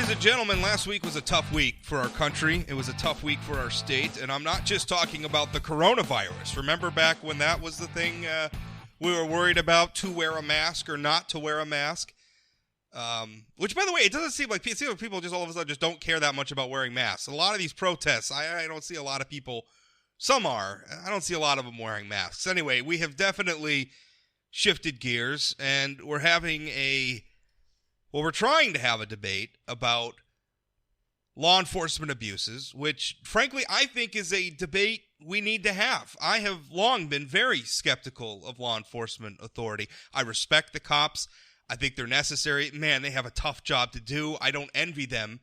Ladies and gentlemen, last week was a tough week for our country. It was a tough week for our state, and I'm not just talking about the coronavirus. Remember back when that was the thing we were worried about, to wear a mask or not to wear a mask? Which, by the way, it doesn't seem like people just all of a sudden just don't care that much about wearing masks. A lot of these protests, I don't see a lot of people. Some are. I don't see a lot of them wearing masks. Anyway, we have definitely shifted gears, and we're trying to have a debate about law enforcement abuses, which, frankly, I think is a debate we need to have. I have long been very skeptical of law enforcement authority. I respect the cops. I think they're necessary. Man, they have a tough job to do. I don't envy them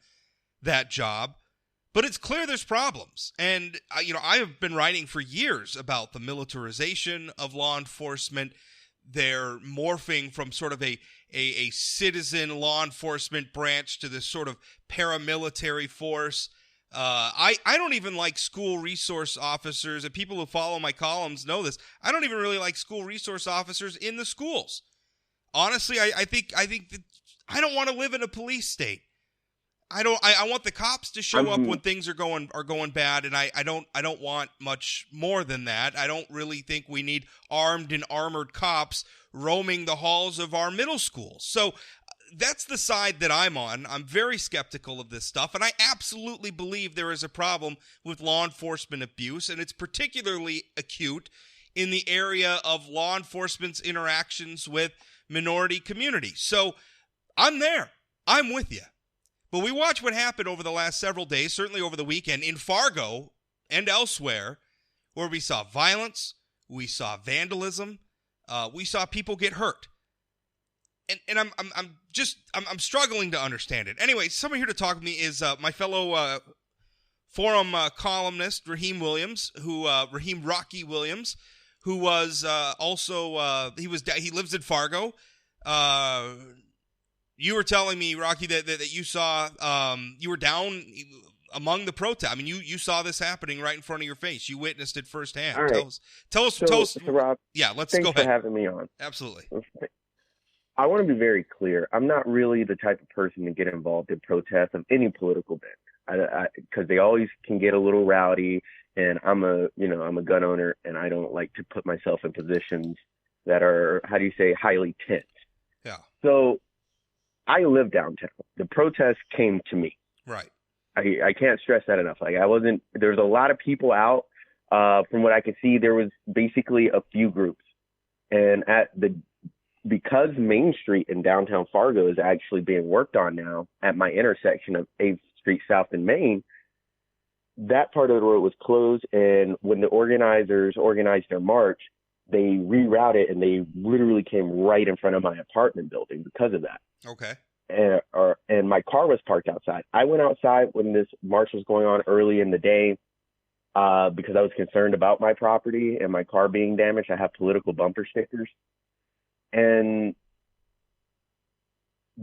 that job. But it's clear there's problems. And, I have been writing for years about the militarization of law enforcement. They're morphing from sort of a citizen law enforcement branch to this sort of paramilitary force. I don't even like school resource officers, and people who follow my columns know this. I don't even really like school resource officers in the schools. Honestly, I think that I don't want to live in a police state. I want the cops to show up when things are going bad, and I don't want much more than that. I don't really think we need armed and armored cops roaming the halls of our middle schools. So that's the side that I'm on. I'm very skeptical of this stuff, and I absolutely believe there is a problem with law enforcement abuse, and it's particularly acute in the area of law enforcement's interactions with minority communities. So I'm there. I'm with you. But we watched what happened over the last several days, certainly over the weekend, in Fargo and elsewhere, where we saw violence, we saw vandalism, we saw people get hurt. And I'm struggling to understand it. Anyway, someone here to talk with me is my fellow forum columnist, Raheem Williams, Raheem Rocky Williams, who was he lives in Fargo. You were telling me, Rocky, that you saw you were down among the protests. I mean, you saw this happening right in front of your face. You witnessed it firsthand. All right. Tell us. So, Rob, yeah, let's thanks go ahead. for having me on. Absolutely. I want to be very clear. I'm not really the type of person to get involved in protests of any political bent, because they always can get a little rowdy. And I'm a gun owner, and I don't like to put myself in positions that are, highly tense. Yeah. So I live downtown. The protest came to me. Right. I can't stress that enough. There's a lot of people out. From what I could see, there was basically a few groups. And because Main Street in downtown Fargo is actually being worked on now at my intersection of 8th Street South and Main, that part of the road was closed. And when the organizers organized their march, they rerouted, and they literally came right in front of my apartment building because of that. Okay. And my car was parked outside. I went outside when this march was going on early in the day because I was concerned about my property and my car being damaged. I have political bumper stickers. And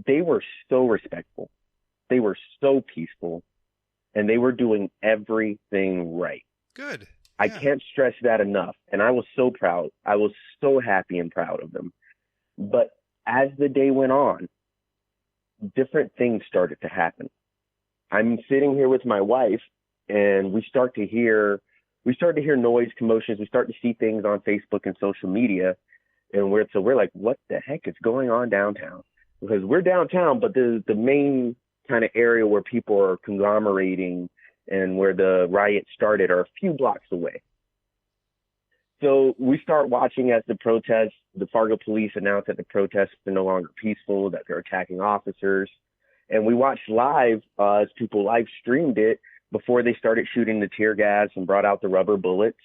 they were so respectful. They were so peaceful. And they were doing everything right. Good. I can't stress that enough. And I was so proud. I was so happy and proud of them. But as the day went on, different things started to happen. I'm sitting here with my wife, and we start to hear noise, commotions. We start to see things on Facebook and social media. And we're like, what the heck is going on downtown? Because we're downtown, but the main kind of area where people are conglomerating and where the riot started are a few blocks away. So we start watching as the Fargo police announced that the protests are no longer peaceful, that they're attacking officers. And we watched live as people live streamed it before they started shooting the tear gas and brought out the rubber bullets,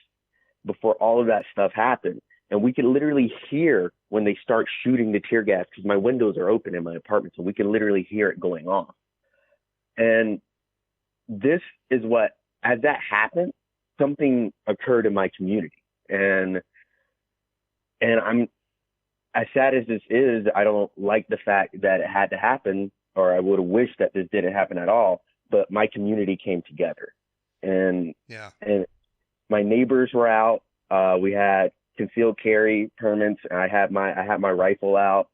before all of that stuff happened. And we could literally hear when they start shooting the tear gas, because my windows are open in my apartment, so we can literally hear it going off. And this is what, as that happened, something occurred in my community. And I'm, as sad as this is, I don't like the fact that it had to happen, or I would have wished that this didn't happen at all, but my community came together. And my neighbors were out. We had concealed carry permits. I had my rifle out.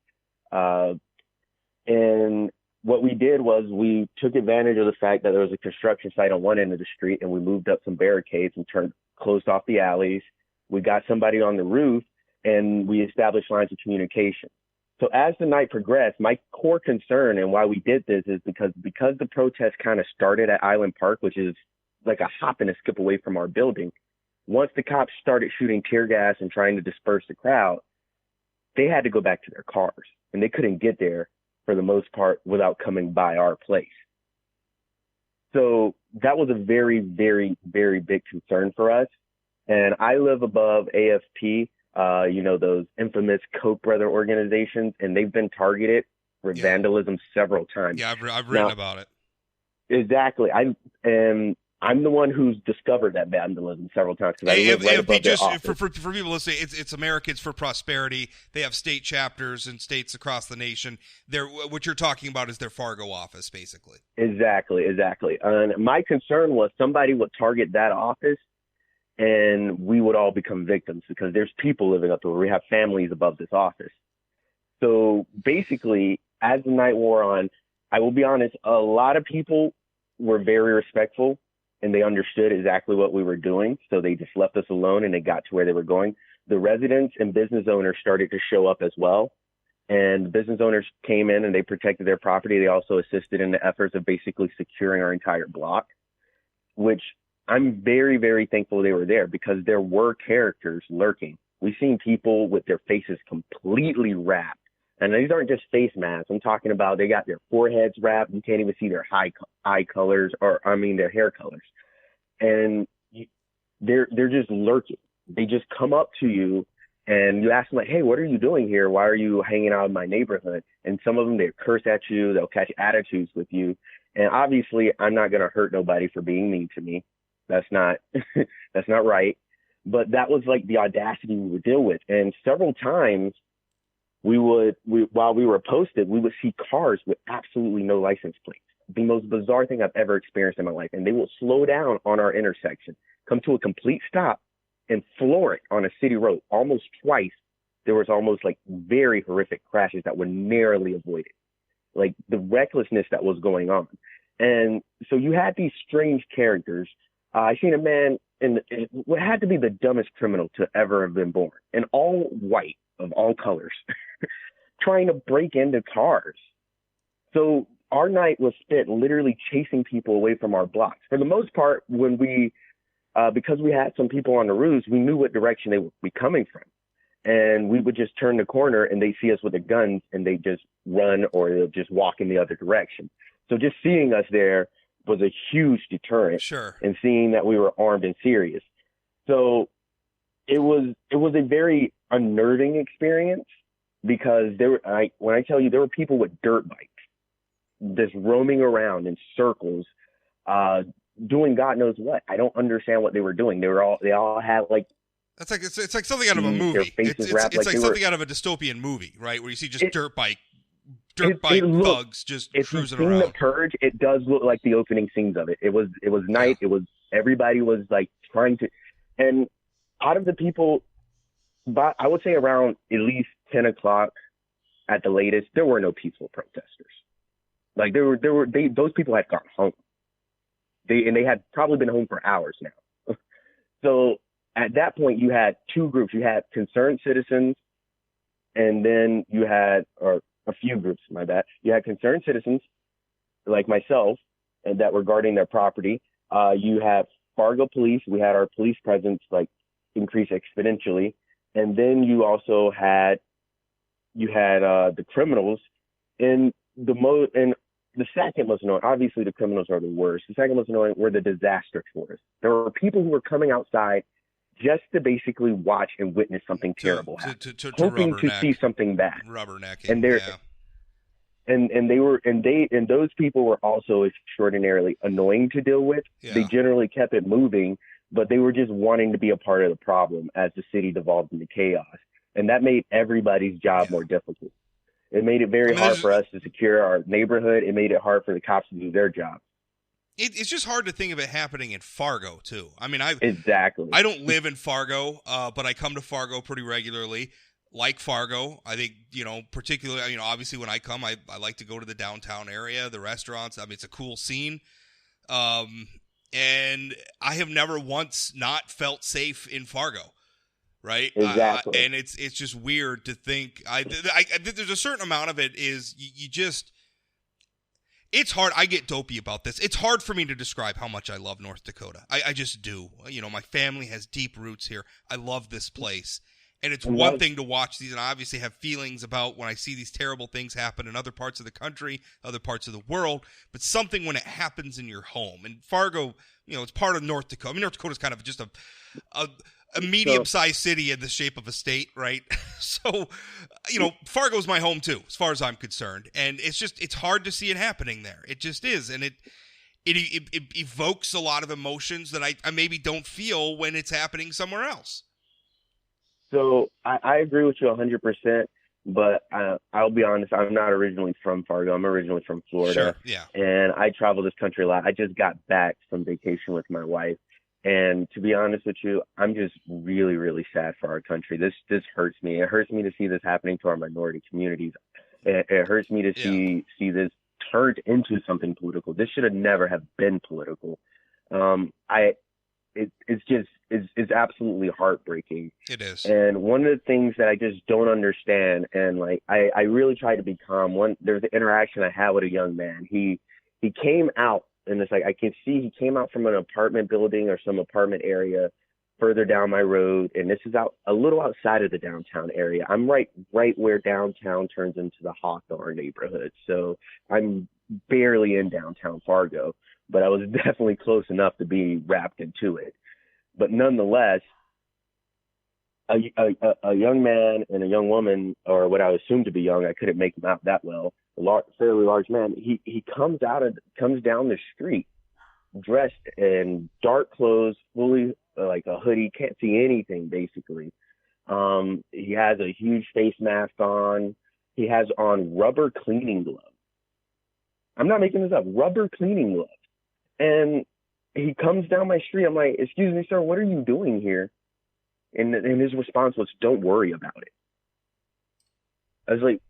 And what we did was we took advantage of the fact that there was a construction site on one end of the street, and we moved up some barricades and closed off the alleys. We got somebody on the roof, and we established lines of communication. So as the night progressed, my core concern and why we did this is because the protest kind of started at Island Park, which is like a hop and a skip away from our building. Once the cops started shooting tear gas and trying to disperse the crowd, they had to go back to their cars, and they couldn't get there for the most part without coming by our place. So that was a very, very, very big concern for us. And I live above AFP, those infamous Koch brother organizations, and they've been targeted for vandalism several times. Yeah, I've written about it. Exactly. I'm the one who's discovered that vandalism several times. For people listening, it's Americans for Prosperity. They have state chapters in states across the nation. What you're talking about is their Fargo office, basically. Exactly. And my concern was somebody would target that office, and we would all become victims because there's people living up there. We have families above this office. So basically, as the night wore on, I will be honest, a lot of people were very respectful, and they understood exactly what we were doing. So they just left us alone, and they got to where they were going. The residents and business owners started to show up as well. And the business owners came in and they protected their property. They also assisted in the efforts of basically securing our entire block, which I'm very, very thankful they were there because there were characters lurking. We've seen people with their faces completely wrapped. And these aren't just face masks. I'm talking about they got their foreheads wrapped. You can't even see their eye colors their hair colors. And they're just lurking. They just come up to you and you ask them like, hey, what are you doing here? Why are you hanging out in my neighborhood? And some of them, they curse at you. They'll catch attitudes with you. And obviously I'm not going to hurt nobody for being mean to me. That's not right. But that was like the audacity we would deal with. And several times, while we were posted, we would see cars with absolutely no license plates. The most bizarre thing I've ever experienced in my life. And they will slow down on our intersection, come to a complete stop, and floor it on a city road. Almost twice, there was almost like very horrific crashes that were narrowly avoided. Like the recklessness that was going on. And so you had these strange characters. I seen a man what had to be the dumbest criminal to ever have been born, in all white of all colors, trying to break into cars. So our night was spent literally chasing people away from our blocks. For the most part, when because we had some people on the roofs, we knew what direction they would be coming from. And we would just turn the corner and they see us with the guns and they just run or they'll just walk in the other direction. So just seeing us there was a huge deterrent. Sure. And seeing that we were armed and serious. So it was a very unnerving experience because when I tell you there were people with dirt bikes just roaming around in circles, doing God knows what. I don't understand what they were doing. They all had like, it's like something out of a movie. It's like something out of a dystopian movie, right? Where you see just dirt bike thugs just cruising around. If you've seen The Purge, it does look like the opening scenes of it. It was night. Yeah. It was everybody was like trying to, and out of the people, but I would say around at least 10 o'clock at the latest, there were no peaceful protesters. Like those people had gone home. They had probably been home for hours now. So at that point, you had two groups. You had concerned citizens, and then you had, or a few groups, my bad. You had concerned citizens like myself, and that were guarding their property. You had Fargo police. We had our police presence like increase exponentially, and then you also had the criminals. And the second most annoying, obviously the criminals are the worst. The second most annoying were the disaster tourists. There were people who were coming outside just to basically watch and witness something terrible happen, hoping to see something bad. Rubbernecking, and those people were also extraordinarily annoying to deal with. Yeah. They generally kept it moving, but they were just wanting to be a part of the problem as the city devolved into chaos. And that made everybody's job more difficult. It made it very hard for us to secure our neighborhood. It made it hard for the cops to do their job. It's just hard to think of it happening in Fargo, too. I mean, exactly. I don't live in Fargo, but I come to Fargo pretty regularly. like Fargo. I think, particularly, obviously when I come, I like to go to the downtown area, the restaurants. I mean, it's a cool scene. And I have never once not felt safe in Fargo. Right. Exactly. And it's just weird to think there's a certain amount of it is you just, it's hard. I get dopey about this. It's hard for me to describe how much I love North Dakota. I just do. My family has deep roots here. I love this place. And it's one thing to watch these, and I obviously have feelings about when I see these terrible things happen in other parts of the country, other parts of the world, but something when it happens in your home. And Fargo, it's part of North Dakota. I mean, North Dakota is kind of just a medium-sized city in the shape of a state, right? So, Fargo's my home too, as far as I'm concerned. And it's hard to see it happening there. It just is. And it evokes a lot of emotions that I maybe don't feel when it's happening somewhere else. So I agree with you 100%, but I'll be honest, I'm not originally from Fargo. I'm originally from Florida. Sure, yeah. And I travel this country a lot. I just got back from vacation with my wife. And to be honest with you, I'm just really, really sad for our country. This hurts me. It hurts me to see this happening to our minority communities. It hurts me to see this turned into something political. This should have never have been political. It's absolutely heartbreaking. It is. And one of the things that I just don't understand, and I really try to be calm. There's an interaction I had with a young man. He came out, and it's like I can see he came out from an apartment building or some apartment area further down my road, and this is out a little outside of the downtown area. I'm right where downtown turns into the Hawthorne neighborhood, so I'm barely in downtown Fargo, but I was definitely close enough to be wrapped into it. But nonetheless, a young man and a young woman, or what I assumed to be young, I couldn't make them out that well, fairly large man, he comes down the street dressed in dark clothes, fully like a hoodie, can't see anything basically. He has a huge face mask on. He has on rubber cleaning gloves. I'm not making this up, rubber cleaning gloves. And he comes down my street. I'm like, "Excuse me, sir, what are you doing here?" And his response was, "Don't worry about it." I was like,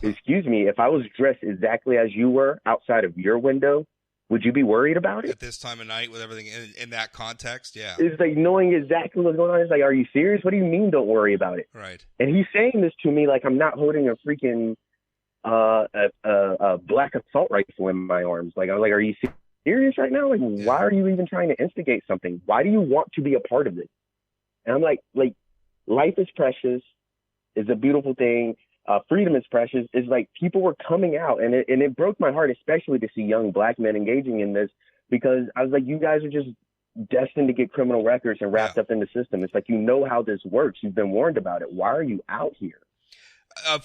"Excuse me, if I was dressed exactly as you were outside of your window, would you be worried about it?" At this time of night with everything in that context, yeah. It's like knowing exactly what's going on. It's like, "Are you serious? What do you mean don't worry about it?" Right. And he's saying this to me like I'm not holding a freaking a black assault rifle in my arms. Like, I was like, "Are you serious right now? Like, why are you even trying to instigate something? Why do you want to be a part of this?" And I'm like, life is precious. It's a beautiful thing. Freedom is precious. It's like people were coming out, and it broke my heart, especially to see young black men engaging in this, because I was like, you guys are just destined to get criminal records and wrapped up in the system. It's like, how this works. You've been warned about it. Why are you out here?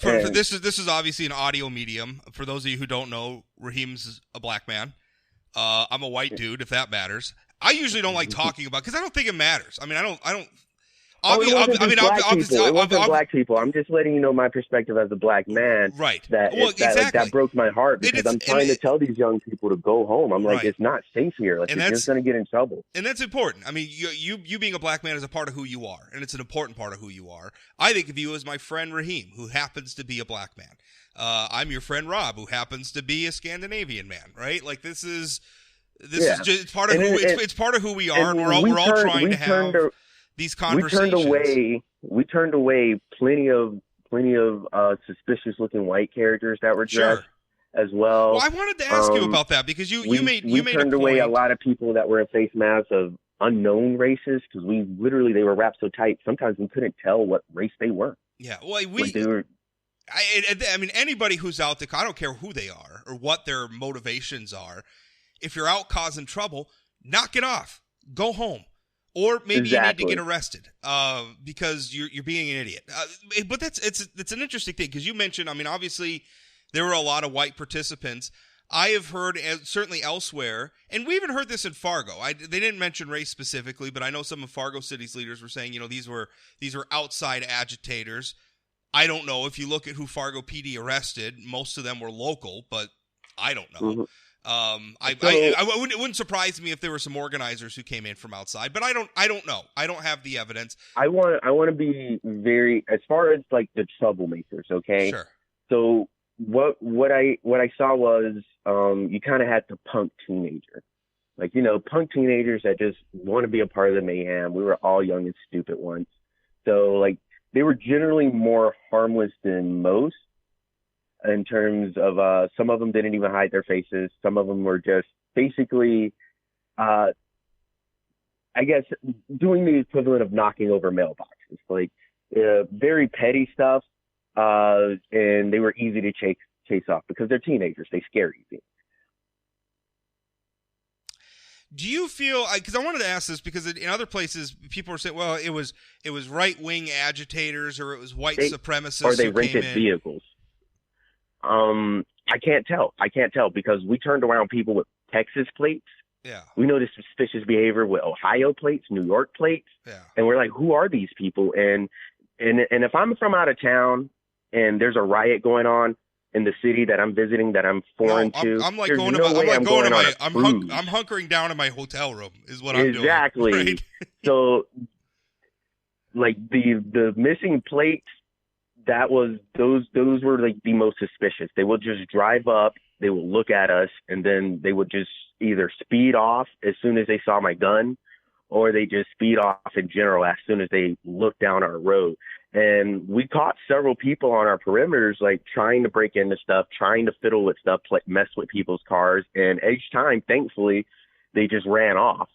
This is obviously an audio medium. For those of you who don't know, Raheem's a black man. I'm a white dude, if that matters. I usually don't like talking about, because I don't think it matters. I mean, I don't. It wasn't black people. I'm just letting you know my perspective as a black man. Right. That broke my heart, because I'm trying to tell these young people to go home. I'm like, it's not safe here. Like, you're just going to get in trouble. And that's important. I mean, you being a black man is a part of who you are, and it's an important part of who you are. I think of you as my friend Raheem, who happens to be a black man. I'm your friend Rob, who happens to be a Scandinavian man. Right? Like, this is just it's part of it's part of who we are, and we're all trying to have these conversations. We turned away plenty of suspicious looking white characters that were dressed as well. Well, I wanted to ask you about that, because you made turned away a lot of people that were in face masks of unknown races, because they were wrapped so tight. Sometimes we couldn't tell what race they were. Yeah, well, I mean, anybody who's out there, I don't care who they are or what their motivations are. If you're out causing trouble, knock it off. Go home. Or maybe you need to get arrested because you're being an idiot. But it's an interesting thing, because you mentioned, I mean, obviously there were a lot of white participants. I have heard, certainly elsewhere, and we even heard this in Fargo. They didn't mention race specifically, but I know some of Fargo City's leaders were saying, these were outside agitators. I don't know. If you look at who Fargo PD arrested, most of them were local, but I don't know. It wouldn't surprise me if there were some organizers who came in from outside, but I don't know. I don't have the evidence. I want to be very, as far as like the troublemakers. Okay. Sure. So what I saw was, you kind of had the punk teenager, like, punk teenagers that just want to be a part of the mayhem. We were all young and stupid once. So like they were generally more harmless than most in terms of, some of them didn't even hide their faces. Some of them were just basically, I guess, doing the equivalent of knocking over mailboxes, like very petty stuff. And they were easy to chase off because they're teenagers. They scare easy. Do you feel, because I wanted to ask this because in other places people are saying, well, it was right-wing agitators or it was white supremacists or they who rented came in. vehicles. I can't tell because we turned around people with Texas plates. Yeah. We noticed suspicious behavior with Ohio plates, New York plates. Yeah. And we're like, who are these people? And if I'm from out of town and there's a riot going on in the city that I'm visiting, that I'm foreign to, I'm like there's going no to way my, I'm going going to on my, a cruise. I'm hunkering down in my hotel room is what I'm doing. Exactly. Right? So like the missing plates, those were like the most suspicious. They would just drive up, they would look at us, and then they would just either speed off as soon as they saw my gun, or they just speed off in general as soon as they looked down our road. And we caught several people on our perimeters, like trying to break into stuff, trying to fiddle with stuff, mess with people's cars. And each time, thankfully, they just ran off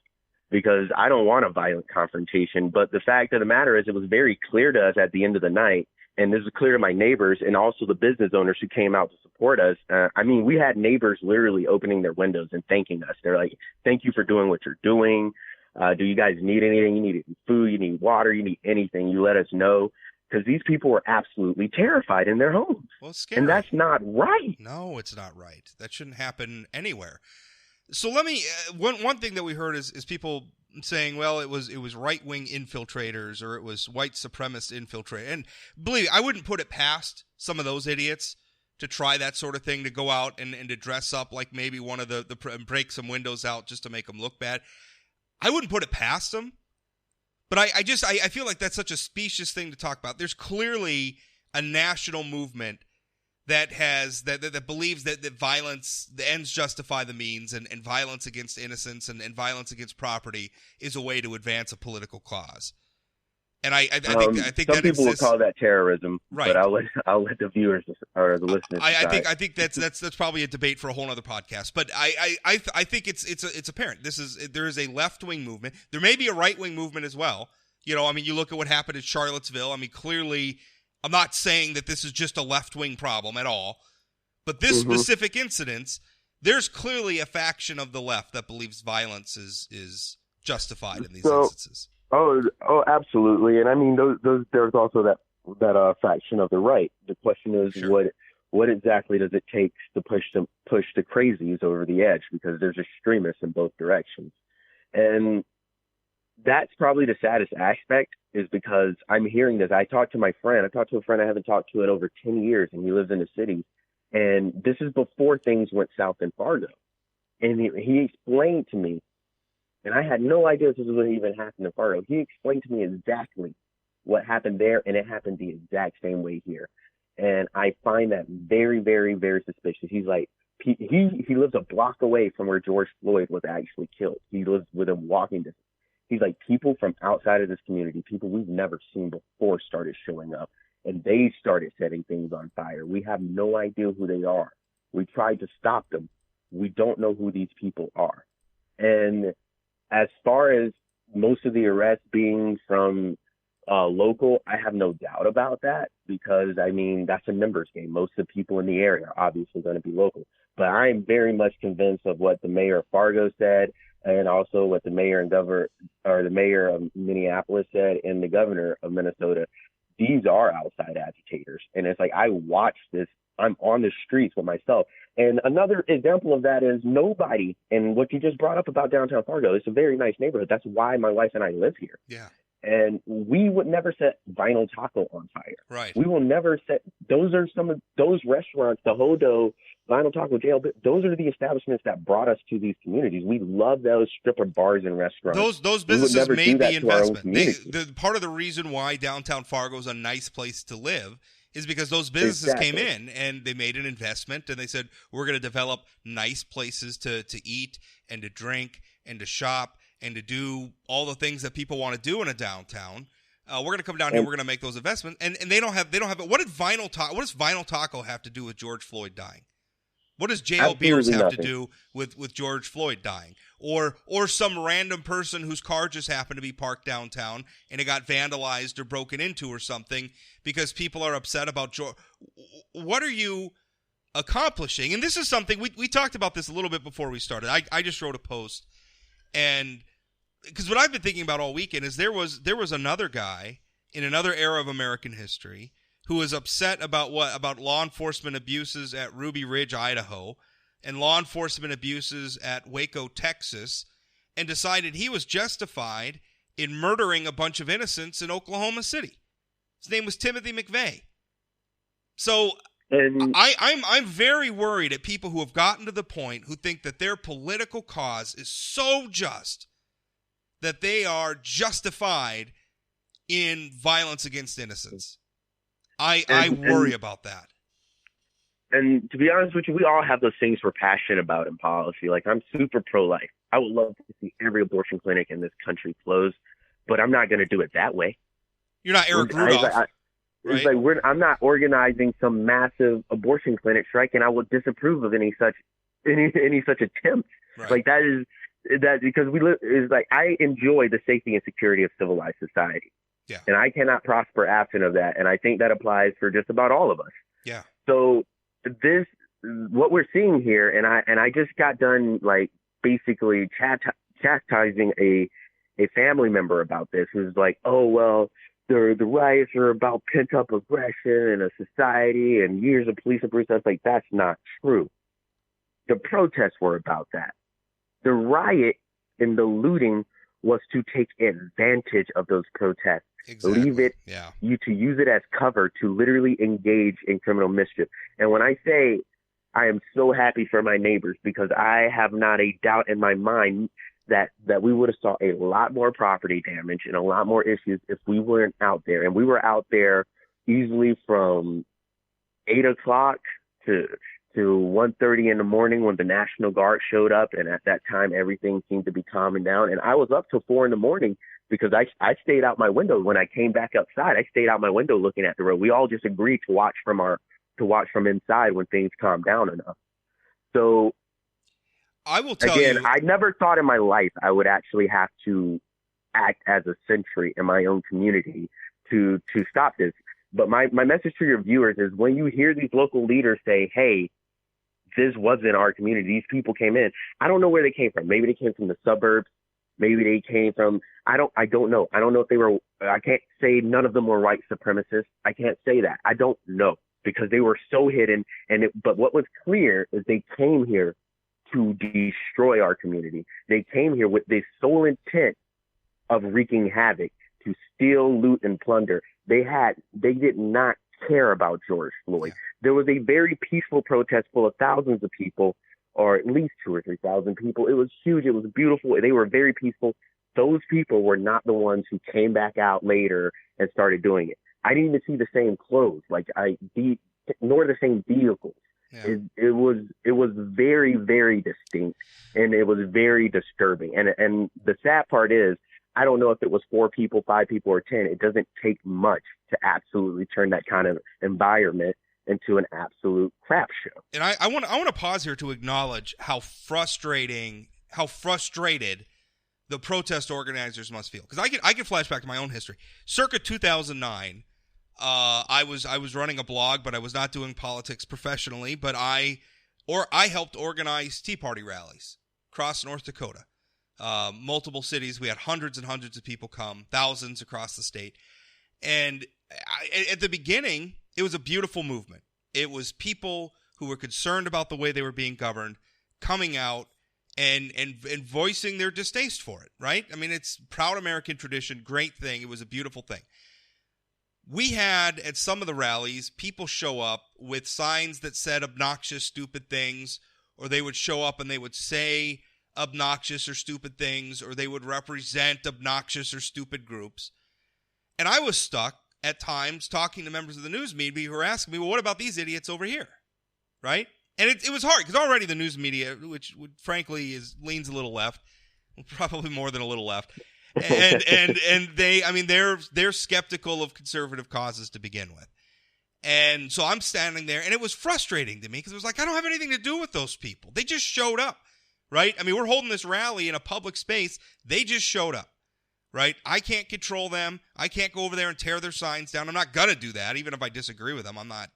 because I don't want a violent confrontation. But the fact of the matter is, it was very clear to us at the end of the night, and this is clear to my neighbors and also the business owners who came out to support us. We had neighbors literally opening their windows and thanking us. They're like, thank you for doing what you're doing. Do you guys need anything? You need food, you need water, you need anything, you let us know. Because these people were absolutely terrified in their homes. Well, it's scary. And that's not right. No, it's not right. That shouldn't happen anywhere. So let me one thing that we heard is people saying, well, it was right-wing infiltrators or it was white supremacist infiltrators. And believe me, I wouldn't put it past some of those idiots to try that sort of thing, to go out and to dress up like maybe one of the break some windows out just to make them look bad. I wouldn't put it past them. But I feel like that's such a specious thing to talk about. There's clearly a national movement that believes that violence, the ends justify the means, and violence against innocence and violence against property is a way to advance a political cause. And I think some that people exists. will call that terrorism, right? But I'll let the viewers or the listeners decide. I think that's probably a debate for a whole other podcast. But I think it's apparent. There is a left-wing movement. There may be a right-wing movement as well. You look at what happened in Charlottesville. Clearly, I'm not saying that this is just a left-wing problem at all. But this specific incident, there's clearly a faction of the left that believes violence is justified in these instances. Oh, absolutely. And those there's also that faction of the right. The question is, sure, what exactly does it take to push the crazies over the edge? Because there's extremists in both directions. And that's probably the saddest aspect, is because I'm hearing this. I talked to a friend I haven't talked to in over 10 years, and he lives in the city. And this is before things went south in Fargo. And he explained to me, and I had no idea this was what even happened in Fargo. He explained to me exactly what happened there, and it happened the exact same way here. And I find that very, very, very suspicious. He's like, he lives a block away from where George Floyd was actually killed. He lives within walking distance. He's like, people from outside of this community, people we've never seen before, started showing up, and they started setting things on fire. We have no idea who they are. We tried to stop them. We don't know who these people are. And as far as most of the arrests being from local, I have no doubt about that, because, that's a numbers game. Most of the people in the area are obviously going to be local. But I am very much convinced of what the mayor of Fargo said, and also what the mayor the mayor of Minneapolis said, and the governor of Minnesota. These are outside agitators. And it's like, I watch this. I'm on the streets with myself. And another example of that is nobody, and what you just brought up about downtown Fargo, it's a very nice neighborhood. That's why my wife and I live here. Yeah. And we would never set Vinyl Taco on fire. Right. We will never set, those are some of those restaurants, the Hodo, Vinyl Taco Jail, those are the establishments that brought us to these communities. We love those stripper bars and restaurants. Those businesses made the investment. The part of the reason why downtown Fargo is a nice place to live is because those businesses came in and they made an investment and they said, we're going to develop nice places to eat and to drink and to shop and to do all the things that people want to do in a downtown. We're going to come down here. We're going to make those investments, and they don't have it. What does Vinyl Taco have to do with George Floyd dying? What does JL Beers have to do with George Floyd dying? Or some random person whose car just happened to be parked downtown and it got vandalized or broken into or something because people are upset about George? What are you accomplishing? And this is something we talked about this a little bit before we started. I just wrote a post, and because what I've been thinking about all weekend is there was another guy in another era of American history who was upset about law enforcement abuses at Ruby Ridge, Idaho, and law enforcement abuses at Waco, Texas, and decided he was justified in murdering a bunch of innocents in Oklahoma City. His name was Timothy McVeigh. So I'm very worried at people who have gotten to the point who think that their political cause is so just that they are justified in violence against innocents. I worry about that. And to be honest with you, we all have those things we're passionate about in policy. Like, I'm super pro-life. I would love to see every abortion clinic in this country closed, but I'm not going to do it that way. You're not Eric Rudolph. Right? I'm not organizing some massive abortion clinic strike, and I would disapprove of any such attempt. Right. Like, that because I enjoy the safety and security of civilized society. Yeah. And I cannot prosper absent of that. And I think that applies for just about all of us. Yeah. So what we're seeing here, and I just got done like basically chastising a family member about this, who's like, oh, well, the riots are about pent up aggression in a society and years of police abuse. I was like, that's not true. The protests were about that. The riot and the looting was to take advantage of those protests. Exactly. Leave it, to use it as cover to literally engage in criminal mischief. And when I say I am so happy for my neighbors, because I have not a doubt in my mind that we would have saw a lot more property damage and a lot more issues if we weren't out there. And we were out there easily from 8 o'clock to 1:30 in the morning when the National Guard showed up. And at that time, everything seemed to be calming down. And I was up till 4 in the morning because I stayed out my window. When I came back outside, I stayed out my window looking at the road. We all just agreed to watch from inside when things calmed down enough. So I will tell you, I never thought in my life I would actually have to act as a sentry in my own community to stop this. But my message to your viewers is, when you hear these local leaders say, hey, this wasn't our community, these people came in, I don't know where they came from. Maybe they came from the suburbs. Maybe they came from, I don't know. I don't know if they were, I can't say none of them were white supremacists. I can't say that. I don't know, because they were so hidden. But what was clear is they came here to destroy our community. They came here with the sole intent of wreaking havoc, to steal, loot, and plunder. They did not care about George Floyd. There was a very peaceful protest full of thousands of people, or at least 2,000 or 3,000 people. It was huge. It was beautiful. They were very peaceful. Those people were not the ones who came back out later and started doing it. I didn't even see the same clothes, nor the same vehicles. Yeah. It was very, very distinct, and it was very disturbing. And the sad part is, I don't know if it was 4 people, 5 people, or 10. It doesn't take much to absolutely turn that kind of environment into an absolute crap show. And I want to pause here to acknowledge how frustrated the protest organizers must feel, because I can flash back to my own history. Circa 2009, I was running a blog, but I was not doing politics professionally. But I helped organize Tea Party rallies across North Dakota. Multiple cities. We had hundreds and hundreds of people come, thousands across the state. And at the beginning, it was a beautiful movement. It was people who were concerned about the way they were being governed coming out and voicing their distaste for it, right? I mean, it's proud American tradition, great thing. It was a beautiful thing. we had at some of the rallies people show up with signs that said obnoxious, stupid things, or they would show up and they would say obnoxious or stupid things, or they would represent obnoxious or stupid groups. And I was stuck at times talking to members of the news media who were asking me, well, what about these idiots over here? Right? And it was hard because already the news media, which frankly leans a little left, probably more than a little left, and they're skeptical of conservative causes to begin with. And so I'm standing there, and it was frustrating to me because it was like, I don't have anything to do with those people. They just showed up, right? I mean, we're holding this rally in a public space. They just showed up, right? I can't control them. I can't go over there and tear their signs down. I'm not going to do that, even if I disagree with them. I'm not,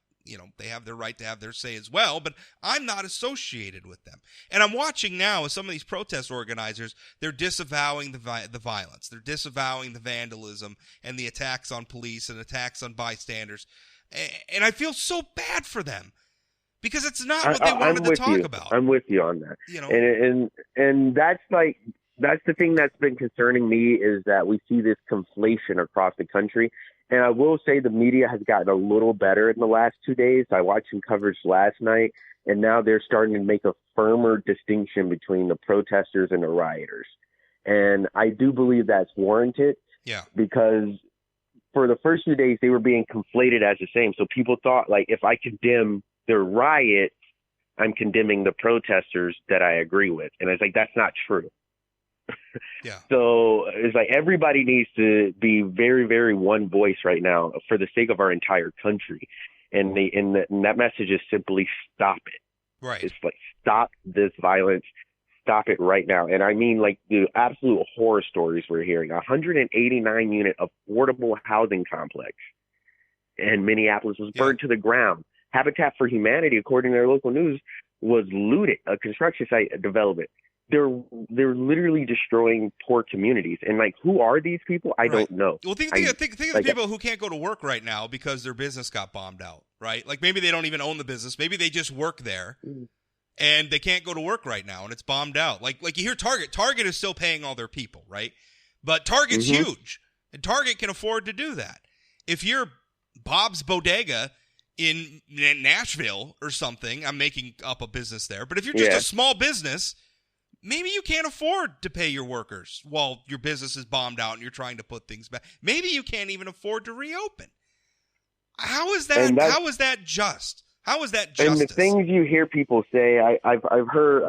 they have their right to have their say as well, but I'm not associated with them. And I'm watching now as some of these protest organizers, they're disavowing the violence. They're disavowing the vandalism and the attacks on police and attacks on bystanders. And I feel so bad for them because it's not what they wanted to talk about. I'm with you on that. And that's the thing that's been concerning me is that we see this conflation across the country. And I will say the media has gotten a little better in the last 2 days. I watched some coverage last night, and now they're starting to make a firmer distinction between the protesters and the rioters. And I do believe that's warranted. Yeah. Because for the first few days, they were being conflated as the same. So people thought, like, if I condemn the riot, I'm condemning the protesters that I agree with. And it's like, that's not true. Yeah. So it's like everybody needs to be very, very one voice right now for the sake of our entire country. And that message is simply stop it. Right. It's like, stop this violence. Stop it right now. And I mean, like, the absolute horror stories we're hearing. 189 unit affordable housing complex in Minneapolis was burned to the ground. Habitat for Humanity, according to their local news, was looted, a construction site development. They're literally destroying poor communities. And, like, who are these people? I don't know. Well, think of the people who can't go to work right now because their business got bombed out, right? Like, maybe they don't even own the business. Maybe they just work there, and they can't go to work right now, and it's bombed out. Like you hear Target. Target is still paying all their people, right? But Target's huge, and Target can afford to do that. If you're Bob's Bodega in Nashville or something, I'm making up a business there, but if you're just a small business, maybe you can't afford to pay your workers while your business is bombed out and you're trying to put things back. Maybe you can't even afford to reopen. How is that? How is that just? How is that justice? And the things you hear people say, I've heard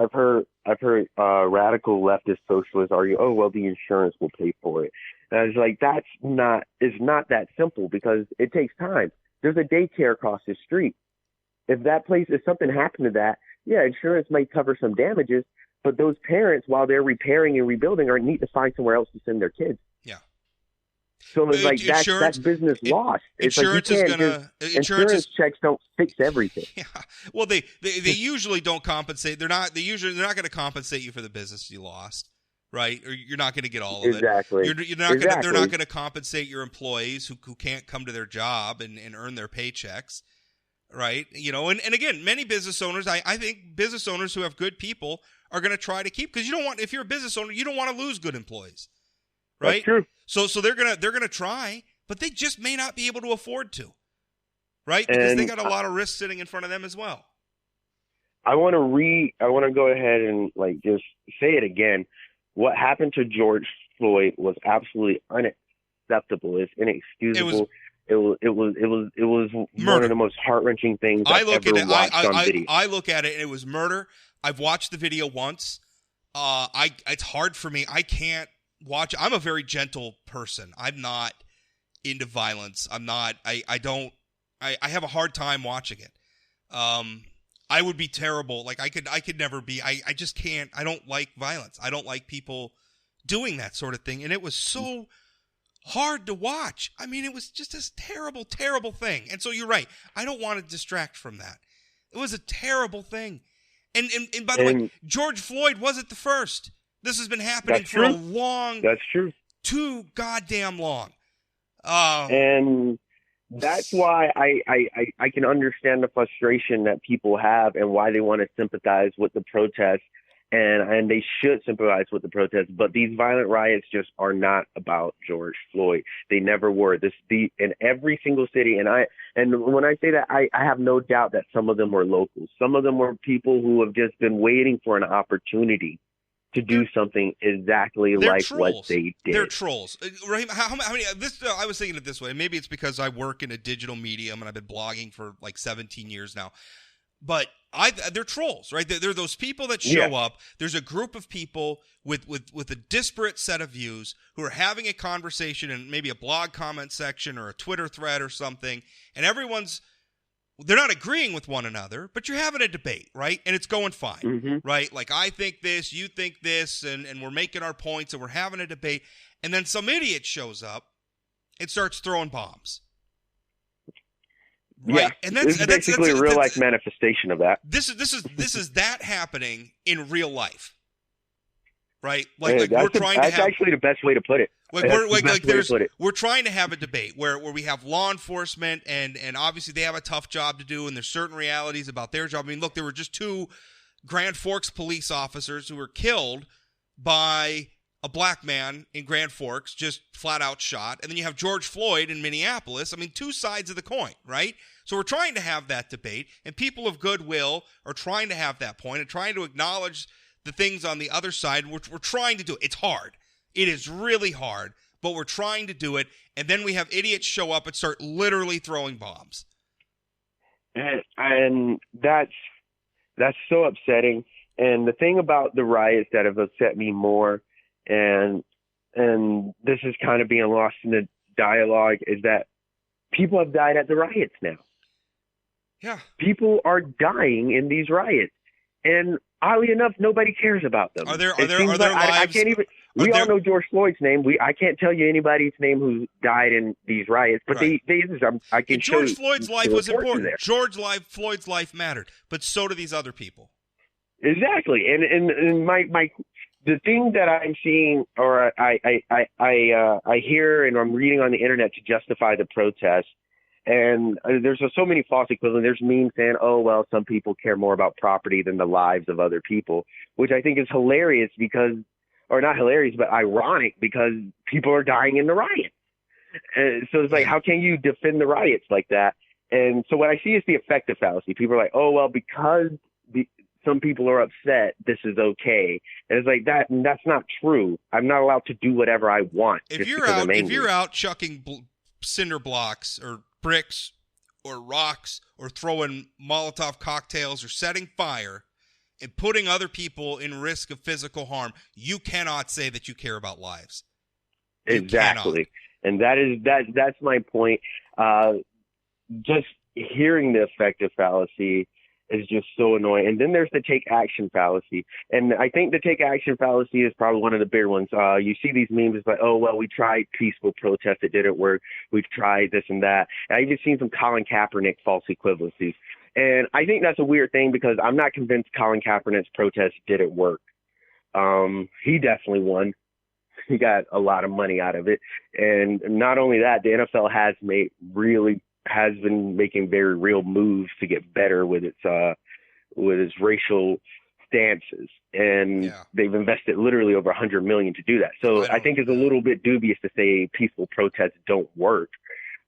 radical leftist socialists argue, oh well, the insurance will pay for it. And I was like, it's not that simple because it takes time. There's a daycare across the street. If something happened to that, insurance might cover some damages. But those parents, while they're repairing and rebuilding, need to find somewhere else to send their kids. Yeah. So it's like that's business lost. It's insurance like insurance checks don't fix everything. Yeah. Well, they usually don't compensate. They're not going to compensate you for the business you lost, right? Or you're not going to get all of it. Exactly. They're not going to compensate your employees who can't come to their job and earn their paychecks. Right. And again, many business owners, I think business owners who have good people are going to try to keep, because if you're a business owner, you don't want to lose good employees. Right. That's true. So they're going to try, but they just may not be able to afford to. Right. Because they got a lot of risk sitting in front of them as well. I want to go ahead and just say it again. What happened to George Floyd was absolutely unacceptable. It's inexcusable. It was one of the most heart-wrenching things I've ever watched on video. I look at it, and it was murder. I've watched the video once. It's hard for me. I can't watch. I'm a very gentle person. I'm not into violence. I'm not. I have a hard time watching it. I would be terrible. Like I could never be. I just can't. I don't like violence. I don't like people doing that sort of thing. And it was so hard to watch. I mean, it was just this terrible, terrible thing. And so you're right. I don't want to distract from that. It was a terrible thing. And by the way, George Floyd wasn't the first. This has been happening for a long. That's true. Too goddamn long. And that's why I can understand the frustration that people have and why they want to sympathize with the protests and they should sympathize with the protests. But these violent riots just are not about George Floyd. They never were. In every single city, and when I say that, I have no doubt that some of them were locals. Some of them were people who have just been waiting for an opportunity to do something exactly like trolls. What they did. They're trolls. Raheem, how many? I was thinking it this way. Maybe it's because I work in a digital medium and I've been blogging for like 17 years now. But they're trolls, right? They're those people that show up. There's a group of people with a disparate set of views who are having a conversation in maybe a blog comment section or a Twitter thread or something, and they're not agreeing with one another, but you're having a debate, right? And it's going fine, right? Like, I think this, you think this, and we're making our points, and we're having a debate, and then some idiot shows up and starts throwing bombs. Right? Yeah, and that's basically a real life manifestation of that. This is that happening in real life, right? That's actually the best way to put it. We're trying to have a debate where we have law enforcement and obviously they have a tough job to do, and there's certain realities about their job. I mean, look, there were just 2 Grand Forks police officers who were killed by a black man in Grand Forks, just flat out shot. And then you have George Floyd in Minneapolis. I mean, 2 sides of the coin, right? So we're trying to have that debate, and people of goodwill are trying to have that point and trying to acknowledge the things on the other side. We're trying to do it. It's hard. It is really hard, but we're trying to do it. And then we have idiots show up and start literally throwing bombs. And that's so upsetting. And the thing about the riots that have upset me more, and this is kind of being lost in the dialogue, is that people have died at the riots now. Yeah. People are dying in these riots. And oddly enough, nobody cares about them. Are there lives? I can't even. We all know George Floyd's name. I can't tell you anybody's name who died in these riots, but right. I can show you. George Floyd's life was important. George Floyd's life mattered, but so do these other people. Exactly, and the thing that I'm seeing, or I hear, and I'm reading on the internet to justify the protest. And there's so many false equivalents. There's memes saying, oh, well, some people care more about property than the lives of other people, which I think is hilarious or not hilarious, but ironic, because people are dying in the riots. So it's like, how can you defend the riots like that? And so what I see is the effective fallacy. People are like, oh, well, because some people are upset, this is okay. And it's like, that's not true. I'm not allowed to do whatever I want. If you're out chucking cinder blocks or bricks or rocks or throwing Molotov cocktails or setting fire and putting other people in risk of physical harm, you cannot say that you care about lives. Exactly. And that's my point. Just hearing the effective fallacy is just so annoying. And then there's the take action fallacy. And I think the take action fallacy is probably one of the bigger ones. You see these memes, it's like, oh, well, we tried peaceful protest. It didn't work. We've tried this and that. And I even seen some Colin Kaepernick false equivalencies. And I think that's a weird thing, because I'm not convinced Colin Kaepernick's protest didn't work. He definitely won. He got a lot of money out of it. And not only that, the NFL has been making very real moves to get better with its racial stances, and they've invested literally over $100 million to do that. So I think it's a little bit dubious to say peaceful protests don't work.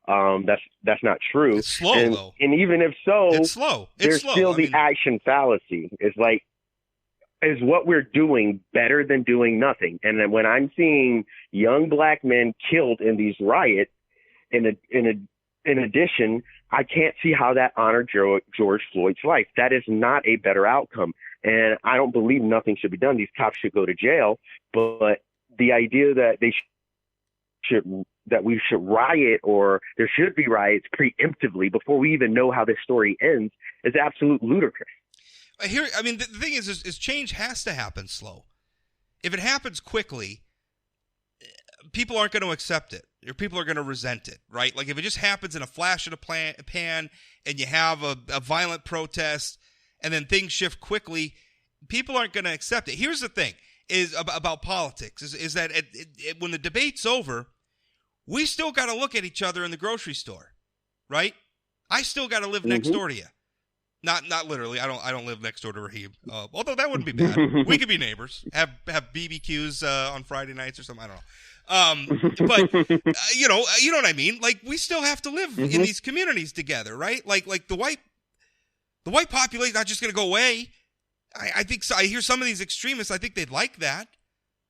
That's not true. It's slow, though. And even if so, it's slow. There's still the action fallacy. It's like, is what we're doing better than doing nothing? And then when I'm seeing young black men killed in these riots, in addition, I can't see how that honored George Floyd's life. That is not a better outcome. And I don't believe nothing should be done. These cops should go to jail. But the idea that we should riot, or there should be riots preemptively before we even know how this story ends, is absolute ludicrous. The thing is change has to happen slow. If it happens quickly, people aren't going to accept it. Or people are going to resent it, right? Like, if it just happens in a flash in a pan and you have a violent protest and then things shift quickly, people aren't going to accept it. Here's the thing is about politics is that when the debate's over, we still got to look at each other in the grocery store, right? I still got to live next door to you. Not literally. I don't live next door to Raheem. Although that wouldn't be bad. We could be neighbors. Have BBQs on Friday nights or something. I don't know. But you know what I mean. Like, we still have to live in these communities together, right? Like the white population not just going to go away. I think so. I hear some of these extremists. I think they'd like that,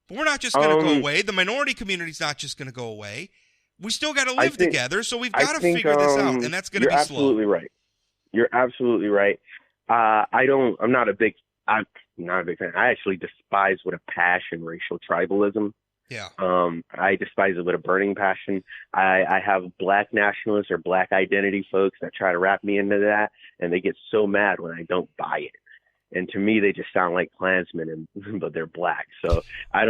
but we're not just going to go away. The minority community's not just going to go away. We still got to live together, so we've got to figure this out, and that's going to be slow. Absolutely right. You're absolutely right. I'm not a big fan. I actually despise with a passion racial tribalism. Yeah. I despise it with a burning passion. I have black nationalists or black identity folks that try to wrap me into that, and they get so mad when I don't buy it. And to me, they just sound like Klansmen, but they're black. So I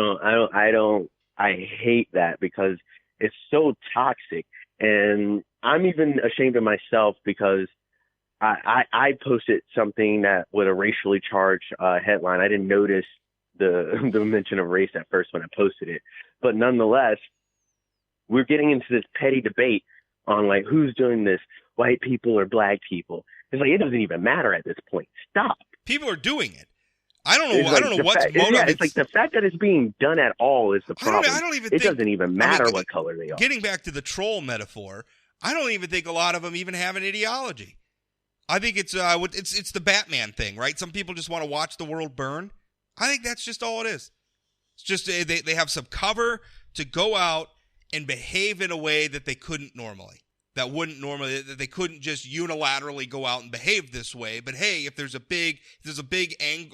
hate that because it's so toxic. And I'm even ashamed of myself because I posted something that with a racially charged headline. I didn't notice the mention of race at first when I posted it, but nonetheless, we're getting into this petty debate on like who's doing this, white people or black people. It's like it doesn't even matter at this point. Stop. People are doing it. I don't know. I don't know what's motive. Yeah, it's like the fact that it's being done at all is the problem. I don't even. It doesn't even matter what color they are. Getting back to the troll metaphor, I don't even think a lot of them even have an ideology. I think it's the Batman thing, right? Some people just want to watch the world burn. I think that's just all it is. It's just they have some cover to go out and behave in a way that they couldn't normally. That they couldn't just unilaterally go out and behave this way. But hey, if there's a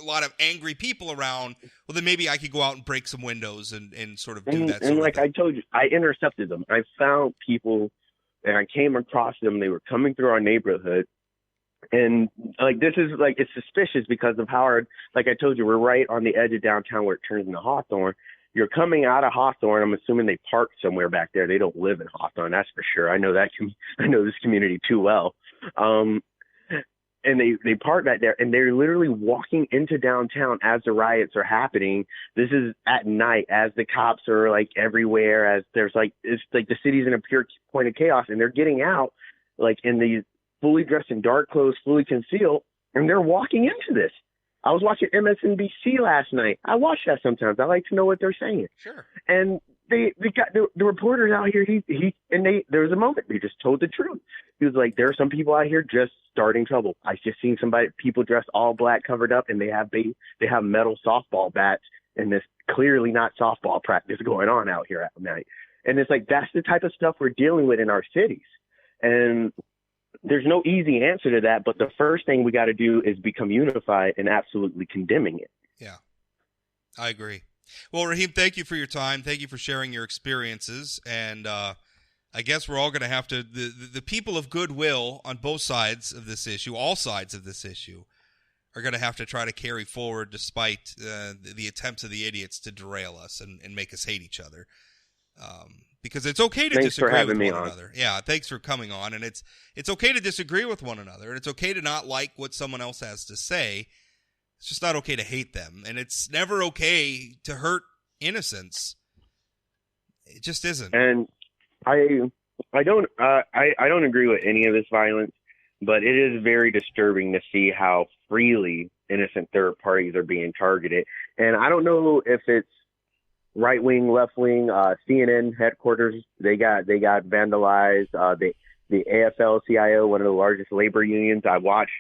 lot of angry people around, well, then maybe I could go out and break some windows and sort of do that. And like I told you, I intercepted them. I found people, and I came across them. They were coming through our neighborhood. And like this is like it's suspicious because of how like I told you, we're right on the edge of downtown where it turns into Hawthorne. You're coming out of Hawthorne. I'm assuming they parked somewhere back there. They don't live in Hawthorne, that's for sure. I know that. I know this community too well. And they park back there, and they're literally walking into downtown as the riots are happening. This is at night, as the cops are like everywhere. As there's like it's like the city's in a pure point of chaos, and they're getting out like in these fully dressed in dark clothes, fully concealed, and they're walking into this. I was watching MSNBC last night. I watch that sometimes. I like to know what they're saying. Sure. And they got the reporters out here. There was a moment they just told the truth. He was like, there are some people out here just starting trouble. I just seen people dressed all black, covered up, and they have metal softball bats, and this clearly not softball practice going on out here at night. And it's like that's the type of stuff we're dealing with in our cities. And there's no easy answer to that, but the first thing we got to do is become unified in absolutely condemning it. Yeah, I agree. Well, Raheem, thank you for your time. Thank you for sharing your experiences. And I guess we're all going to have to, the people of goodwill on both sides of this issue, all sides of this issue, are going to have to try to carry forward despite the attempts of the idiots to derail us and make us hate each other. Because it's okay to disagree with one another. Yeah, thanks for coming on. And it's okay to disagree with one another. And it's okay to not like what someone else has to say. It's just not okay to hate them. And it's never okay to hurt innocents. It just isn't. And I don't agree with any of this violence, but it is very disturbing to see how freely innocent third parties are being targeted. And I don't know if it's right wing, left wing, CNN headquarters, they got vandalized. The AFL-CIO, one of the largest labor unions, I watched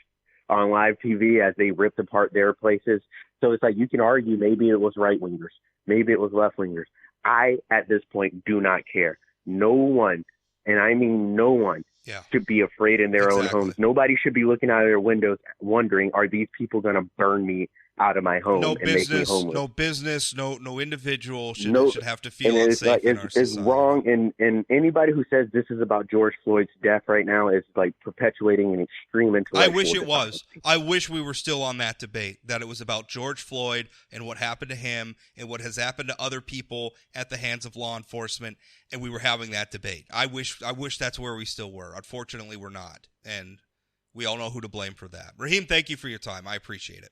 on live TV as they ripped apart their places. So it's like you can argue maybe it was right wingers, maybe it was left wingers. I, at this point, do not care. No one, and I mean no one, should be afraid in their own homes. Nobody should be looking out of their windows wondering, are these people going to burn me out of my home and make me homeless? No business, no individual should have to feel unsafe in our society. It's wrong, and anybody who says this is about George Floyd's death right now is like perpetuating an extreme intellectual. I wish it was. I wish we were still on that debate, that it was about George Floyd and what happened to him and what has happened to other people at the hands of law enforcement, and we were having that debate. I wish that's where we still were. Unfortunately, we're not, and we all know who to blame for that. Raheem, thank you for your time. I appreciate it.